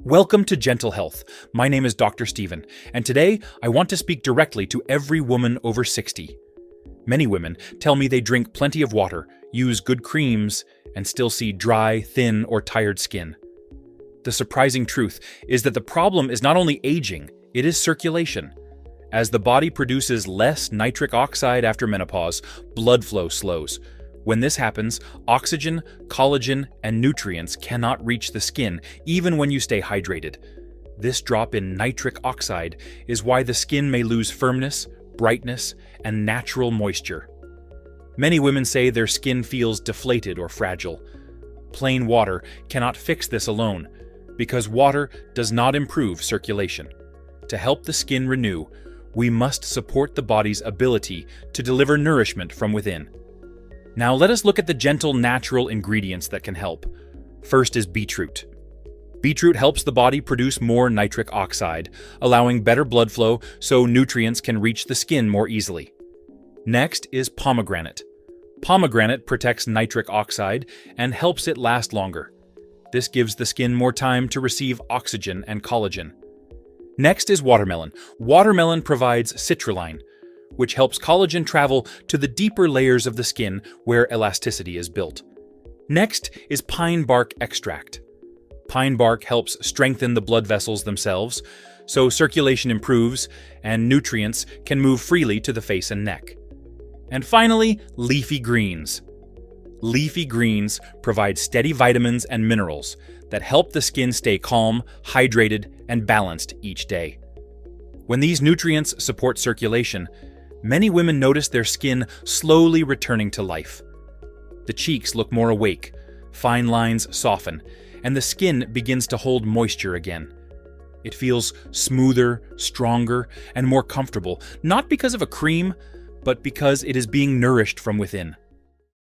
Welcome to Gentle Health. My name is Dr. Stephen, and today I want to speak directly to every woman over 60. Many women tell me they drink plenty of water, use good creams, and still see dry, thin, or tired skin. The surprising truth is that the problem is not only aging, it is circulation. As the body produces less nitric oxide after menopause, blood flow slows. When this happens, oxygen, collagen, and nutrients cannot reach the skin, even when you stay hydrated. This drop in nitric oxide is why the skin may lose firmness, brightness, and natural moisture. Many women say their skin feels deflated or fragile. Plain water cannot fix this alone, because water does not improve circulation. To help the skin renew, we must support the body's ability to deliver nourishment from within. Now let us look at the gentle, natural ingredients that can help. First is beetroot. Beetroot helps the body produce more nitric oxide, allowing better blood flow so nutrients can reach the skin more easily. Next is pomegranate. Pomegranate protects nitric oxide and helps it last longer. This gives the skin more time to receive oxygen and collagen. Next is watermelon. Watermelon provides citrulline, which helps collagen travel to the deeper layers of the skin where elasticity is built. Next is pine bark extract. Pine bark helps strengthen the blood vessels themselves, so circulation improves and nutrients can move freely to the face and neck. And finally, leafy greens. Leafy greens provide steady vitamins and minerals that help the skin stay calm, hydrated, and balanced each day. When these nutrients support circulation, many women notice their skin slowly returning to life. The cheeks look more awake, fine lines soften, and the skin begins to hold moisture again. It feels smoother, stronger, and more comfortable, not because of a cream, but because it is being nourished from within.